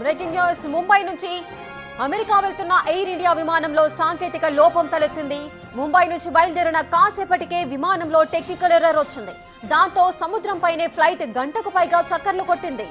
Breaking news. Mumbai నుంచి America వెళ్తున్న air India విమానంలో సాంకేతిక లోపం తలెత్తింది. ముంబై నుంచి బయలుదేరిన కాసేపటికే విమానంలో టెక్నికల్ ఎర్రర్ వచ్చింది. దాంతో సముద్రంపైనే ఫ్లైట్ గంటకు పైగా చక్కర్లు కొట్టింది.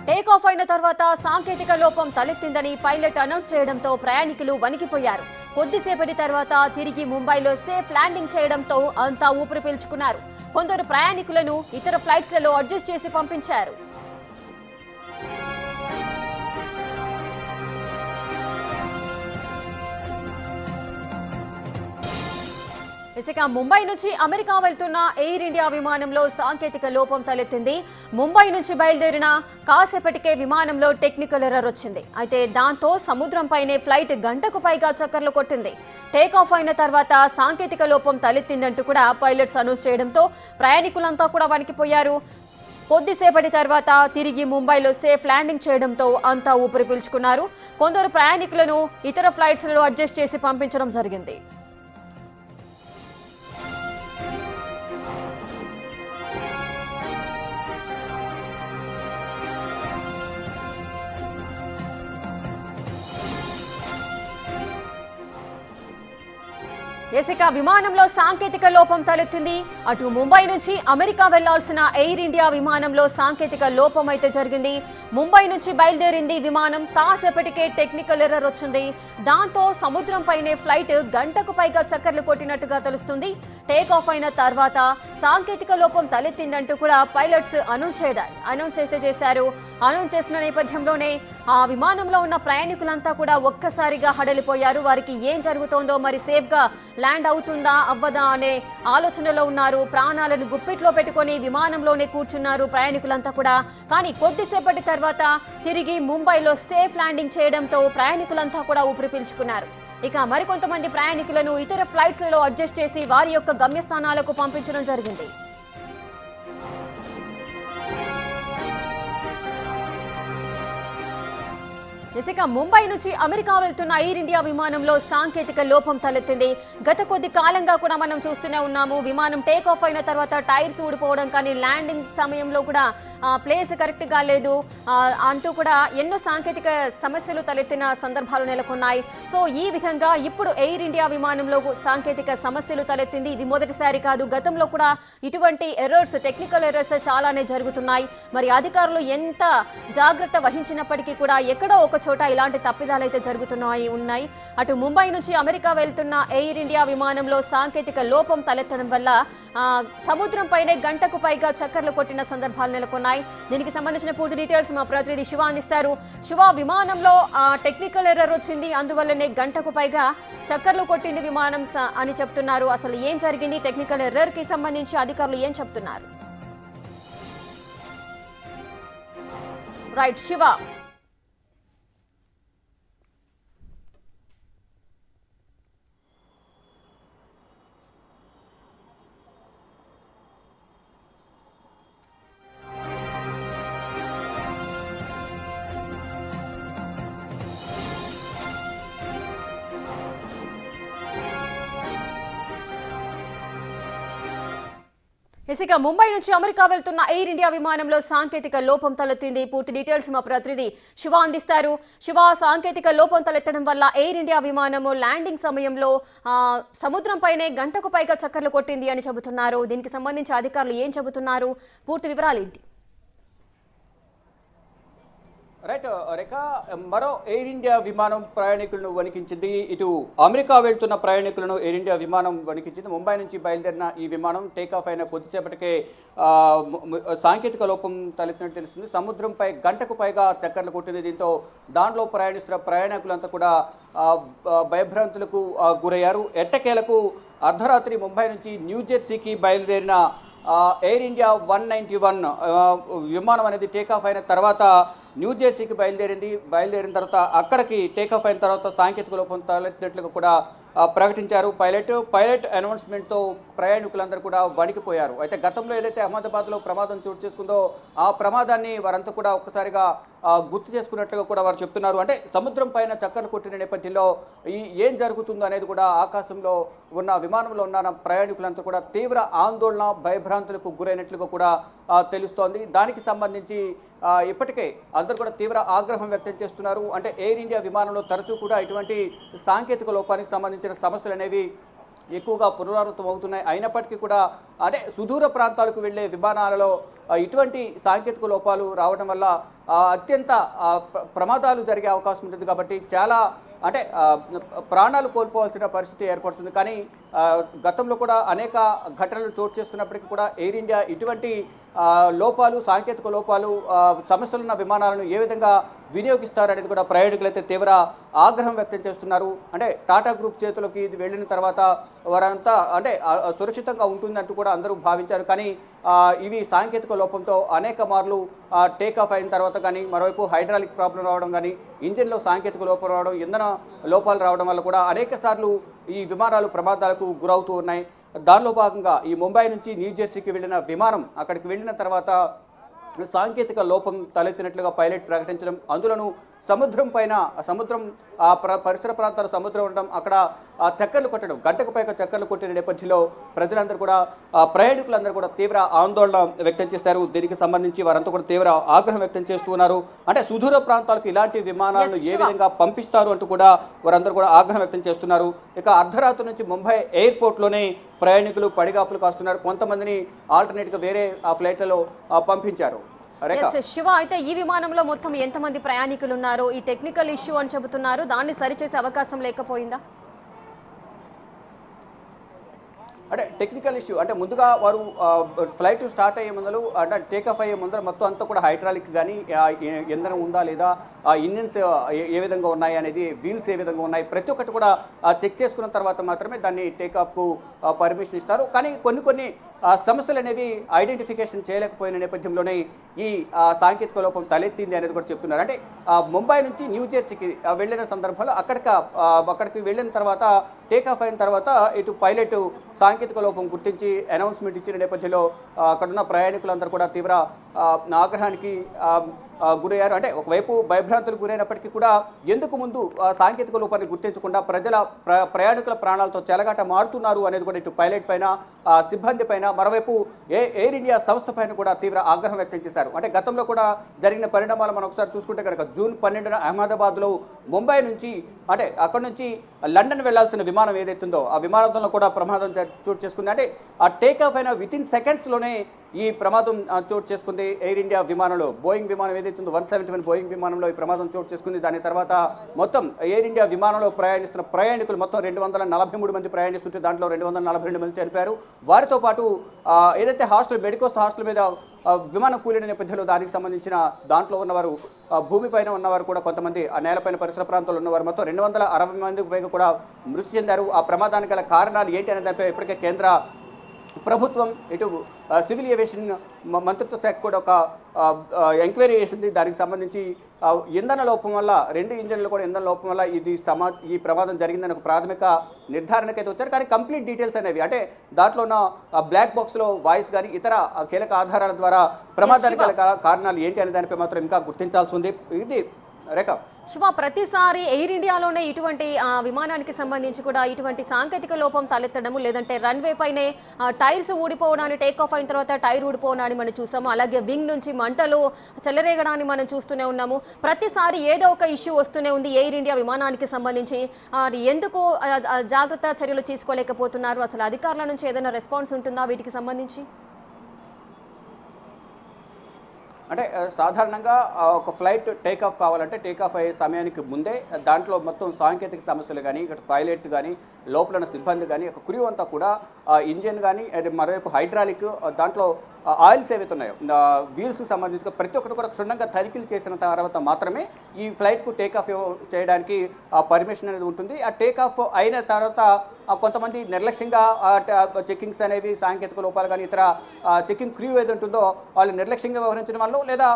టేక్ ఆఫ్ అయిన తర్వాత సాంకేతిక లోపం తలెత్తిందని పైలట్ అనౌన్స్ చేయడంతో ప్రయాణికులు వణికిపోయారు. కొద్దిసేపటి తర్వాత తిరిగి ముంబైలో సేఫ్ ల్యాండింగ్ చేయడంతో అంతా ఊపిరి పీల్చుకున్నారు. కొందరు ప్రయాణికులను ఇతర ఫ్లైట్స్లలో అడ్జస్ట్ చేసి పంపించారు. ఇక ముంబై నుంచి అమెరికా వెళ్తున్న ఎయిర్ ఇండియా విమానంలో సాంకేతిక లోపం తలెత్తింది. ముంబై నుంచి బయలుదేరిన కాసేపటికే విమానంలో టెక్నికల్ ఎర్రర్ వచ్చింది. అయితే దాంతో సముద్రంపైనే ఫ్లైట్ గంటకు పైగా చక్కర్లు కొట్టింది. టేక్ ఆఫ్ అయిన తర్వాత సాంకేతిక లోపం తలెత్తిందంటూ కూడా పైలట్స్ అనౌన్స్ చేయడంతో ప్రయాణికులంతా కూడా వణికిపోయారు. కొద్దిసేపటి తర్వాత తిరిగి ముంబైలో సేఫ్ ల్యాండింగ్ చేయడంతో అంతా ఊపిరి పీల్చుకున్నారు. కొందరు ప్రయాణికులను ఇతర ఫ్లైట్స్లలో అడ్జస్ట్ చేసి పంపించడం జరిగింది. ఇక విమానంలో సాంకేతిక లోపం తలెత్తింది. అటు ముంబై నుంచి అమెరికా వెళ్లాల్సిన ఎయిర్ ఇండియా విమానంలో సాంకేతిక లోపం అయితే జరిగింది. ముంబై నుంచి బయలుదేరింది విమానం. కాసేపటికే టెక్నికల్ ఎర్రర్ వచ్చింది. దాంతో సముద్రంపైనే ఫ్లైట్ గంటకు పైగా చక్కర్లు కొట్టినట్టుగా తెలుస్తుంది. టేక్ ఆఫ్ అయిన తర్వాత సాంకేతిక లోపం తలెత్తిందంటూ కూడా పైలట్స్ అనౌన్స్ చేశారు. అనౌన్స్ చేసిన నేపథ్యంలోనే ఆ విమానంలో ఉన్న ప్రయాణికులంతా కూడా ఒక్కసారిగా హడలిపోయారు. వారికి ఏం జరుగుతోందో, మరి సేఫ్ గా ల్యాండ్ అవుతుందా అవ్వదా అనే ఆలోచనలో ఉన్నారు. ప్రాణాలను గుప్పిట్లో పెట్టుకొని విమానంలోనే కూర్చున్నారు ప్రయాణికులంతా కూడా. కానీ కొద్దిసేపటి తర్వాత తిరిగి ముంబైలో సేఫ్ ల్యాండింగ్ చేయడంతో ప్రయాణికులంతా కూడా ఊపిరి పీల్చుకున్నారు. ఇక మరికొంతమంది ప్రయాణికులను ఇతర ఫ్లైట్స్లలో అడ్జస్ట్ చేసి వారి యొక్క గమ్యస్థానాలకు పంపించడం జరిగింది. ఇక ముంబై నుంచి అమెరికా వెళ్తున్న ఎయిర్ ఇండియా విమానంలో సాంకేతిక లోపం తలెత్తింది. గత కొద్ది కాలంగా కూడా మనం చూస్తూనే ఉన్నాము. విమానం టేక్ ఆఫ్ అయిన తర్వాత టైర్స్ ఊడిపోవడం, కానీ ల్యాండింగ్ సమయంలో కూడా ప్లేస్ కరెక్ట్ గా లేదు అంటూ కూడా ఎన్నో సాంకేతిక సమస్యలు తలెత్తిన సందర్భాలు నెలకొన్నాయి. సో ఈ విధంగా ఇప్పుడు ఎయిర్ ఇండియా విమానంలో సాంకేతిక సమస్యలు తలెత్తింది. ఇది మొదటిసారి కాదు. గతంలో కూడా ఇటువంటి ఎర్రర్స్, టెక్నికల్ ఎర్రర్స్ చాలానే జరుగుతున్నాయి. మరి అధికారులు ఎంత జాగ్రత్త వహించినప్పటికీ కూడా ఎక్కడో ఒక చోట ఇలాంటి తప్పిదాలు అయితే ఉన్నాయి. అటు ముంబై నుంచి అమెరికా వెళ్తున్న ఎయిర్ ఇండియా విమానంలో సాంకేతిక లోపం తలెత్తడం వల్ల సముద్రంపైనే గంటకు పైగా చక్కర్లు కొట్టిన సందర్భాలు నెలకొన్నాయి. దీనికి సంబంధించిన పూర్తి డీటెయిల్స్ మా ప్రతినిధి శివ అందిస్తారు. శివ, విమానంలో టెక్నికల్ ఎర్రర్ వచ్చింది, అందువల్లనే గంటకు పైగా చక్కర్లు కొట్టింది విమానం అని చెప్తున్నారు. అసలు ఏం జరిగింది? టెక్నికల్ ఎర్రర్ కి సంబంధించి అధికారులు ఏం చెప్తున్నారు? రైట్ శివ. ఇక ముంబై నుంచి అమెరికా వెళ్తున్న ఎయిర్ ఇండియా విమానంలో సాంకేతిక లోపం తలెత్తింది. పూర్తి డీటెయిల్స్ మా ప్రతినిధి శివ అందిస్తారు. శివ, సాంకేతిక లోపం తలెత్తడం వల్ల ఎయిర్ ఇండియా విమానము ల్యాండింగ్ సమయంలో సముద్రంపైనే గంటకు పైగా చక్కర్లు కొట్టింది అని చెబుతున్నారు. దీనికి సంబంధించి అధికారులు ఏం చెబుతున్నారు? పూర్తి వివరాలు ఏంటి? రైట్ రేఖ, మరో ఎయిర్ ఇండియా విమానం ప్రయాణికులను వణికించింది. ఇటు అమెరికా వెళ్తున్న ప్రయాణికులను ఎయిర్ ఇండియా విమానం వణికించింది. ముంబై నుంచి బయలుదేరిన ఈ విమానం టేక్ ఆఫ్ అయిన కొద్దిసేపటికే సాంకేతిక లోపం తలెత్తినట్టు తెలుస్తుంది. సముద్రంపై గంటకు పైగా చక్కర్లు కొట్టింది. దీంతో దాంట్లో ప్రయాణిస్తున్న ప్రయాణికులంతా కూడా భయభ్రాంతులకు గురయ్యారు. ఎట్టకేలకు అర్ధరాత్రి ముంబై నుంచి న్యూజెర్సీకి బయలుదేరిన ఎయిర్ ఇండియా 191 విమానం అనేది టేకాఫ్ అయిన తర్వాత న్యూజెర్సీకి బయలుదేరిన తర్వాత అక్కడికి టేకాఫ్ అయిన తర్వాత సాంకేతిక లోపం తలెత్తినట్లుగా కూడా ప్రకటించారు పైలట్ అనౌన్స్మెంట్తో ప్రయాణికులందరూ కూడా వణికిపోయారు. అయితే గతంలో ఏదైతే అహ్మదాబాద్లో ప్రమాదం చోటు చేసుకుందో ఆ ప్రమాదాన్ని వారంతా కూడా ఒక్కసారిగా గుర్తు చేసుకున్నట్లుగా కూడా వారు చెప్తున్నారు. అంటే సముద్రం పైన చక్కర్లు కొట్టిన నేపథ్యంలో ఏం జరుగుతుందో అనేది కూడా ఆకాశంలో ఉన్న విమానంలో ఉన్న ప్రయాణికులంతా కూడా తీవ్ర ఆందోళన భయభ్రాంతులకు గురైనట్లుగా కూడా తెలుస్తోంది. దానికి సంబంధించి ఇప్పటికే అందరూ కూడా తీవ్ర ఆగ్రహం వ్యక్తం చేస్తున్నారు. అంటే ఎయిర్ ఇండియా విమానంలో తరచూ కూడా ఇటువంటి సాంకేతిక లోపానికి సంబంధించిన సమస్యలు అనేవి ఎక్కువగా పునరావృతం అవుతున్నాయి. అయినప్పటికీ కూడా అంటే సుదూర ప్రాంతాలకు వెళ్ళే విమానాలలో ఇటువంటి సాంకేతిక లోపాలు రావడం వల్ల అత్యంత ప్రమాదాలు జరిగే అవకాశం ఉంటుంది. కాబట్టి చాలా అంటే ప్రాణాలు కోల్పోవాల్సిన పరిస్థితి ఏర్పడుతుంది. కానీ గతంలో కూడా అనేక ఘటనలు చోటు చేస్తున్నప్పటికీ కూడా ఎయిర్ ఇండియా ఇటువంటి లోపాలు సాంకేతిక లోపాలు సమస్యలున్న విమానాలను ఏ విధంగా వినియోగిస్తారనేది కూడా ప్రయాణికులు అయితే తీవ్ర ఆగ్రహం వ్యక్తం చేస్తున్నారు. అంటే టాటా గ్రూప్ చేతులకి ఇది వెళ్ళిన తర్వాత వారంతా అంటే సురక్షితంగా ఉంటుందంటూ కూడా అందరూ భావించారు. కానీ ఇవి సాంకేతిక లోపంతో అనేక మార్లు టేక్ ఆఫ్ అయిన తర్వాత కానీ మరోవైపు హైడ్రాలిక్ ప్రాబ్లం రావడం కానీ ఇంజిన్లో సాంకేతిక లోపం రావడం ఇంధన లోపాలు రావడం వల్ల కూడా అనేక సార్లు ఈ విమానాలు ప్రమాదాలకు గురవుతూ ఉన్నాయి. దానిలో భాగంగా ఈ ముంబై నుంచి న్యూజెర్సీకి వెళ్ళిన విమానం అక్కడికి వెళ్ళిన తర్వాత సాంకేతిక లోపం తలెత్తినట్లుగా పైలట్ ప్రకటించడం, అందులోనూ సముద్రం పైన సముద్రం పరిసర ప్రాంతాల సముద్రం ఉండడం, అక్కడ చక్కర్లు కొట్టడం, గంటకు పైగా చక్కర్లు కొట్టిన నేపథ్యంలో ప్రజలందరూ కూడా ప్రయాణికులందరూ కూడా తీవ్ర ఆందోళన వ్యక్తం చేశారు. దీనికి సంబంధించి వారంతా కూడా తీవ్ర ఆగ్రహం వ్యక్తం చేస్తున్నారు. అంటే సుదూర ప్రాంతాలకు ఇలాంటి విమానాలను ఏ విధంగా పంపిస్తారు అంటూ కూడా వారందరూ కూడా ఆగ్రహం వ్యక్తం చేస్తున్నారు. ఇక అర్ధరాత్రి నుంచి ముంబై ఎయిర్పోర్ట్లోనే ప్రయాణికులు పడిగాపులు కాస్తున్నారు. కొంతమందిని ఆల్టర్నేట్గా వేరే ఫ్లైట్లలో పంపించారు. శివ, అయితే ఈ విమానంలో మొత్తం ఎంతమంది ప్రయాణికులు ఉన్నారు? ఈ టెక్నికల్ ఇష్యూ అని చెబుతున్నారు, దాన్ని సరిచేసే అవకాశం లేకపోయిందా? అంటే టెక్నికల్ ఇష్యూ అంటే ముందుగా వారు ఫ్లైట్ స్టార్ట్ అయ్యే ముందరు అంటే టేకాఫ్ అయ్యే ముందర మొత్తం అంతా కూడా హైడ్రాలిక్ కానీ ఇంధనం ఉందా లేదా, ఇంజిన్స్ ఏ విధంగా ఉన్నాయి అనేది, వీల్స్ ఏ విధంగా ఉన్నాయి, ప్రతి ఒక్కటి కూడా చెక్ చేసుకున్న తర్వాత మాత్రమే దాన్ని టేకాఫ్కు పర్మిషన్ ఇస్తారు. కానీ కొన్ని సమస్యలు అనేవి ఐడెంటిఫికేషన్ చేయలేకపోయిన నేపథ్యంలోనే ఈ సాంకేతిక లోపం తలెత్తింది అనేది కూడా చెప్తున్నారు. అంటే ముంబై నుంచి న్యూజెర్సీకి వెళ్ళిన సందర్భంలో అక్కడికి వెళ్ళిన తర్వాత టేకాఫ్ అయిన తర్వాత ఇటు పైలట్ సాంకేతిక లోపం గుర్తించి అనౌన్స్మెంట్ ఇచ్చిన నేపథ్యంలో అక్కడున్న ప్రయాణికులందరూ కూడా తీవ్ర ఆగ్రహానికి గురయ్యారు. అంటే ఒకవైపు భయభ్రాంతులకు గురైనప్పటికీ కూడా ఎందుకు ముందు సాంకేతిక లోపాన్ని గుర్తించకుండా ప్రయాణికుల ప్రాణాలతో చెలగాట మారుతున్నారు అనేది కూడా ఇటు పైలట్ పైన సిబ్బంది పైన మరోవైపు ఎయిర్ ఇండియా సంస్థ పైన కూడా తీవ్ర ఆగ్రహం వ్యక్తం చేశారు. అంటే గతంలో కూడా జరిగిన పరిణామాలు మనం ఒకసారి చూసుకుంటే కనుక జూన్ 12న అహ్మదాబాద్లో ముంబై నుంచి అంటే అక్కడ నుంచి లండన్ వెళ్లాల్సిన విమానం ఏదైతుందో ఆ విమానంలో కూడా ప్రమాదం చోటు చేసుకుంది. అంటే ఆ టేక్ ఆఫ్ అయిన వితిన్ సెకండ్స్లోనే ఈ ప్రమాదం చోటు చేసుకుంది. ఎయిర్ ఇండియా విమానంలో బోయింగ్ విమానం ఏదైతుందో 171 బోయింగ్ విమానంలో ఈ ప్రమాదం చోటు చేసుకుంది. దాని తర్వాత మొత్తం ఎయిర్ ఇండియా విమానంలో ప్రయాణిస్తున్న ప్రయాణికులు మొత్తం 243 మంది ప్రయాణిస్తుంటే దాంట్లో 242 మంది చనిపోయారు. వారితో పాటు ఏదైతే మెడికోస్ హాస్టల్ మీద విమానం కూలిన నేపథ్యంలో దానికి సంబంధించిన దాంట్లో ఉన్నవారు భూమిపైన ఉన్నవారు కూడా కొంతమంది ఆ నేలపైన పరిసర ప్రాంతాల్లో ఉన్నవారు మొత్తం 260 మందికి పైగా కూడా మృతి చెందారు. ఆ ప్రమాదానికి గల కారణాలు ఏంటి అనే దానిపై ఇప్పటికే కేంద్ర ప్రభుత్వం ఇటు సివిల్ ఏవియేషన్ మంత్రిత్వ శాఖ కూడా ఒక ఎంక్వైరీ చేసింది. దానికి సంబంధించి ఇంధన లోపం వల్ల 2 ఇంజన్లు కూడా ఇంధన లోపం వల్ల ఈ ప్రమాదం జరిగిందని ఒక ప్రాథమిక నిర్ధారణకైతే వచ్చారు. కానీ కంప్లీట్ డీటెయిల్స్ అనేవి అంటే దాంట్లో ఉన్న బ్లాక్ బాక్స్లో వాయిస్ కానీ ఇతర కీలక ఆధారాల ద్వారా ప్రమాదానికి గల కారణాలు ఏంటి అనే దానిపై మాత్రం ఇంకా గుర్తించాల్సి ఉంది. ఇది రేఖ. శివ, ప్రతిసారి ఎయిర్ ఇండియాలోనే ఇటువంటి విమానానికి సంబంధించి కూడా ఇటువంటి సాంకేతిక లోపం తలెత్తడము, లేదంటే రన్వే పైనే టైర్స్ ఊడిపోవడాన్ని, టేక్ ఆఫ్ అయిన తర్వాత టైర్ ఊడిపోవడాన్ని మనం చూసాము. అలాగే వింగ్ నుంచి మంటలు చెలరేగడాన్ని మనం చూస్తూనే ఉన్నాము. ప్రతిసారి ఏదో ఒక ఇష్యూ వస్తూనే ఉంది ఎయిర్ ఇండియా విమానానికి సంబంధించి. ఎందుకు జాగ్రత్త చర్యలు తీసుకోలేకపోతున్నారు? అసలు అధికారుల నుంచి ఏదైనా రెస్పాన్స్ ఉంటుందా వీటికి సంబంధించి? అంటే సాధారణంగా ఒక ఫ్లైట్ టేక్ ఆఫ్ కావాలంటే టేక్ ఆఫ్ అయ్యే సమయానికి ముందే దాంట్లో మొత్తం సాంకేతిక సమస్యలు కానీ ఇక్కడ పైలట్ కానీ లోపల ఉన్న సిబ్బంది కానీ ఒక క్రూ అంతా కూడా ఇంజిన్ కానీ అది మరోవైపు హైడ్రాలిక్ దాంట్లో ఆయిల్స్ ఏవైతే ఉన్నాయో వీల్స్కి సంబంధించి ప్రతి ఒక్కటి కూడా క్షుణ్ణంగా తనిఖీలు చేసిన తర్వాత మాత్రమే ఈ ఫ్లైట్కు టేక్ ఆఫ్ చేయడానికి పర్మిషన్ అనేది ఉంటుంది. ఆ టేక్ ఆఫ్ అయిన తర్వాత కొంతమంది నిర్లక్ష్యంగా చెక్కింగ్స్ అనేవి సాంకేతిక లోపాలు కానీ ఇతర చెక్కింగ్ క్రూ ఏది ఉంటుందో వాళ్ళు నిర్లక్ష్యంగా వ్యవహరించడం వల్ల లేదా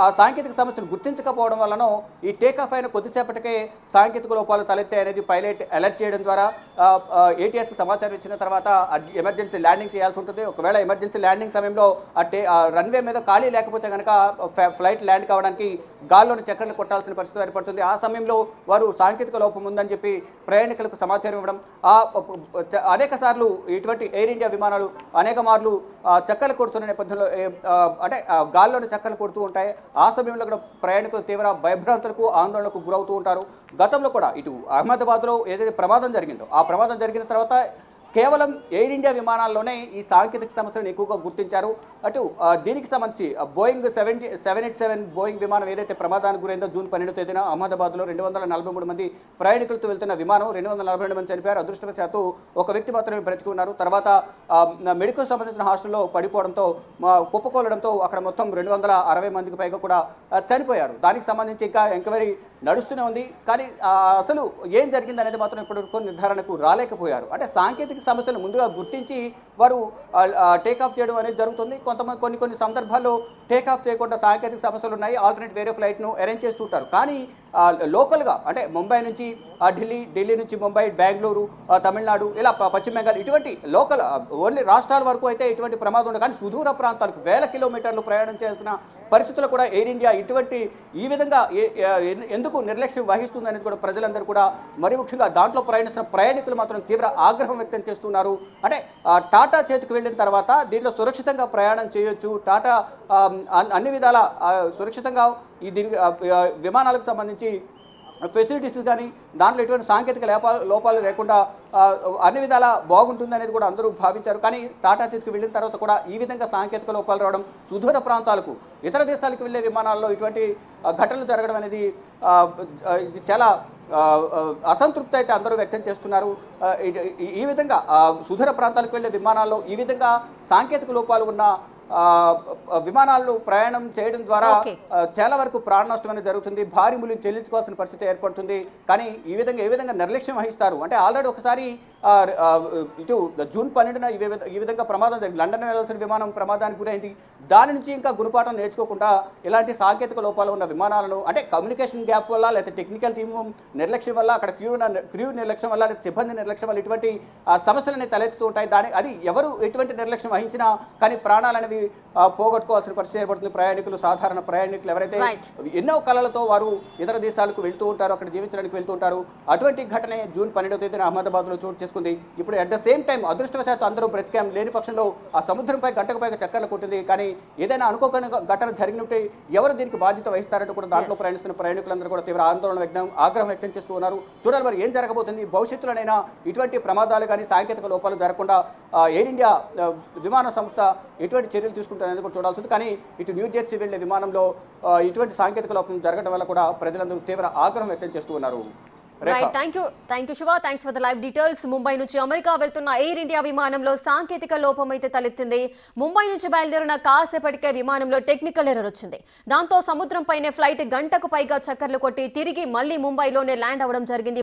ఆ సాంకేతిక సమస్యను గుర్తించకపోవడం వలన ఈ టేక్ ఆఫ్ అయిన కొద్దిసేపటికే సాంకేతిక లోపాలు తలెత్తాయి అనేది పైలట్ అలర్ట్ చేయడం ద్వారా ఏటీఎస్కి సమాచారం ఇచ్చిన తర్వాత ఎమర్జెన్సీ ల్యాండింగ్ చేయాల్సి ఉంటుంది. ఒకవేళ ఎమర్జెన్సీ ల్యాండింగ్ సమయంలో రన్వే మీద ఖాళీ లేకపోతే కనుక ఫ్లైట్ ల్యాండ్ కావడానికి గాల్లోని చక్కెరలు కొట్టాల్సిన పరిస్థితి ఏర్పడుతుంది. ఆ సమయంలో వారు సాంకేతిక లోపం ఉందని చెప్పి ప్రయాణికులకు సమాచారం ఇవ్వడం, అనేక సార్లు ఇటువంటి ఎయిర్ ఇండియా విమానాలు అనేక మార్లు చక్కర్లు కొడుతున్న నేపథ్యంలో అంటే గాల్లోని చక్కర్లు కొడుతూ ఉంటాయి. ఆ సమయంలో కూడా ప్రయాణికులు తీవ్ర భయభ్రాంతులకు ఆందోళనకు గురవుతూ ఉంటారు. గతంలో కూడా ఇటు అహ్మదాబాద్లో ఏదైతే ప్రమాదం జరిగిందో ఆ ప్రమాదం జరిగిన తర్వాత కేవలం ఎయిర్ ఇండియా విమానాల్లోనే ఈ సాంకేతిక సమస్యలను ఎక్కువగా గుర్తించారు. అటు దీనికి సంబంధించి బోయింగ్ 787 బోయింగ్ విమానం ఏదైతే ప్రమాదానికి గురైందో జూన్ 12వ తేదీన అహ్మదాబాద్లో 243 మంది ప్రయాణికులతో వెళ్తున్న విమానం 242 మంది చనిపోయారు. అదృష్టవశాత్తు ఒక వ్యక్తి మాత్రమే బ్రతికి ఉన్నారు. తర్వాత మెడికల్ సంబంధించిన హాస్టల్లో పడిపోవడంతో కుప్పకూలడంతో అక్కడ మొత్తం 260 మందికి పైగా కూడా చనిపోయారు. దానికి సంబంధించి ఇంకా ఎంక్వైరీ నడుస్తూనే ఉంది. కానీ అసలు ఏం జరిగింది అనేది మాత్రం ఇప్పటివరకు నిర్ధారణకు రాలేకపోయారు. అంటే సాంకేతిక సమస్యలు ముందుగా గుర్తించి వారు టేకాఫ్ చేయడం అనేది జరుగుతుంది. కొంతమంది కొన్ని సందర్భాల్లో టేకాఫ్ చేయకుండా సాంకేతిక సమస్యలు ఉన్నాయి, ఆల్టర్నేట్ వేరే ఫ్లైట్ను అరేంజ్ చేస్తుంటారు. కానీ లోకల్గా అంటే ముంబై నుంచి ఢిల్లీ నుంచి ముంబై, బెంగళూరు, తమిళనాడు, ఇలా పశ్చిమ బెంగాల్ ఇటువంటి లోకల్ ఓన్లీ రాష్ట్రాల వరకు అయితే ఇటువంటి ప్రమాదం ఉండదు. కానీ సుదూర ప్రాంతాలకు 1000 కిలోమీటర్లు ప్రయాణం చేయాల్సిన పరిస్థితులు కూడా ఎయిర్ ఇండియా ఈ విధంగా ఎందుకు నిర్లక్ష్యం వహిస్తుంది అనేది కూడా ప్రజలందరూ కూడా మరి ముఖ్యంగా దాంట్లో ప్రయాణిస్తున్న ప్రయాణికులు మాత్రం తీవ్ర ఆగ్రహం వ్యక్తం చేస్తున్నారు. అంటే టాటా చేతికి వెళ్ళిన తర్వాత దీంట్లో సురక్షితంగా ప్రయాణం చేయొచ్చు, టాటా అన్ని విధాల సురక్షితంగా దీనికి విమానాలకు సంబంధించి ఫెసిలిటీస్ కానీ దాంట్లో ఎటువంటి సాంకేతిక లోపాలు లేకుండా అన్ని విధాలా బాగుంటుంది అనేది కూడా అందరూ భావించారు. కానీ టాటా చేతికి వెళ్ళిన తర్వాత కూడా ఈ విధంగా సాంకేతిక లోపాలు రావడం, సుదూర ప్రాంతాలకు ఇతర దేశాలకు వెళ్ళే విమానాల్లో ఇటువంటి ఘటనలు జరగడం అనేది చాలా అసంతృప్తి అయితే అందరూ వ్యక్తం చేస్తున్నారు. ఈ విధంగా సుదూర ప్రాంతాలకు వెళ్ళే విమానాల్లో ఈ విధంగా సాంకేతిక లోపాలు ఉన్న విమానాల్లో ప్రయాణం చేయడం ద్వారా చాలా వరకు ప్రాణ నష్టం అనేది జరుగుతుంది, భారీ మూల్యం చెల్లించుకోవాల్సిన పరిస్థితి ఏర్పడుతుంది. కానీ ఏ విధంగా నిర్లక్ష్యం వహిస్తారు అంటే ఆల్రెడీ ఒకసారి ఇటు జూన్ 12న ఈ విధంగా ప్రమాదం జరిగింది. లండన్ వెళ్లాల్సిన విమానం ప్రమాదానికి గురైంది. దాని నుంచి ఇంకా గుణపాఠం నేర్చుకోకుండా ఇలాంటి సాంకేతిక లోపాలు ఉన్న విమానాలను అంటే కమ్యూనికేషన్ గ్యాప్ వల్ల లేకపోతే టెక్నికల్ టీమ్ నిర్లక్ష్యం వల్ల అక్కడ క్రూ నిర్లక్ష్యం వల్ల లేదా సిబ్బంది నిర్లక్ష్యం వల్ల ఇటువంటి సమస్యలన్నీ తలెత్తుతూ ఉంటాయి. అది ఎవరు ఎటువంటి నిర్లక్ష్యం వహించినా కానీ ప్రాణాలనేవి పోగొట్టుకోవాల్సిన పరిస్థితి ఏర్పడుతుంది. ప్రయాణికులు, సాధారణ ప్రయాణికులు ఎవరైతే ఎన్నో కళలతో వారు ఇతర దేశాలకు వెళ్తూ ఉంటారు, అక్కడ జీవించడానికి వెళ్తూ ఉంటారు. అటువంటి ఘటనే జూన్ 12వ తేదీన అహ్మదాబాద్లో చోటు చేసుకుంది. ఇప్పుడు అట్ ద సేమ్ టైం అదృష్టవశాత్తు అందరూ బ్రతికాం, లేని పక్షంలో ఆ సముద్రంపై గంటకు పైగా చక్కర్లు కొట్టింది. కానీ ఏదైనా అనుకోని ఘటన జరిగినట్టే ఎవరు దీనికి బాధ్యత వహిస్తారంటూ కూడా దాంట్లో ప్రయాణిస్తున్న ప్రయాణికులందరూ కూడా తీవ్ర ఆగ్రహం వ్యక్తం చేస్తూ ఉన్నారు. చూడాలి మరి ఏం జరగబోతుంది. భవిష్యత్తులోనైనా ఇటువంటి ప్రమాదాలు కానీ సాంకేతిక లోపాలు జరగకుండా ఎయిర్ ఇండియా విమాన సంస్థ ఎటువంటి చర్యలు తీసుకుంటారనేది కూడా చూడాల్సి ఉంది. కానీ ఇటు న్యూ జెర్సీ వెళ్లే విమానంలో ఇటువంటి సాంకేతిక లోపం జరగడం వల్ల కూడా ప్రజలందరూ తీవ్ర ఆగ్రహం వ్యక్తం చేస్తూ ఉన్నారు. Thank you Shiva, thanks for the live details. Mumbai నుంచి అమెరికా వెళ్తున్న ఎయిర్ ఇండియా విమానంలో సాంకేతిక లోపం అయితే తలెత్తింది. ముంబై నుంచి బయలుదేరిన కాసేపటికే విమానంలో టెక్నికల్ ఎర్రర్ వచ్చింది. దాంతో సముద్రంపైనే ఫ్లైట్ గంటకు పైగా చక్కర్లు కొట్టి తిరిగి మళ్లీ ముంబైలోనే ల్యాండ్ అవ్వడం జరిగింది.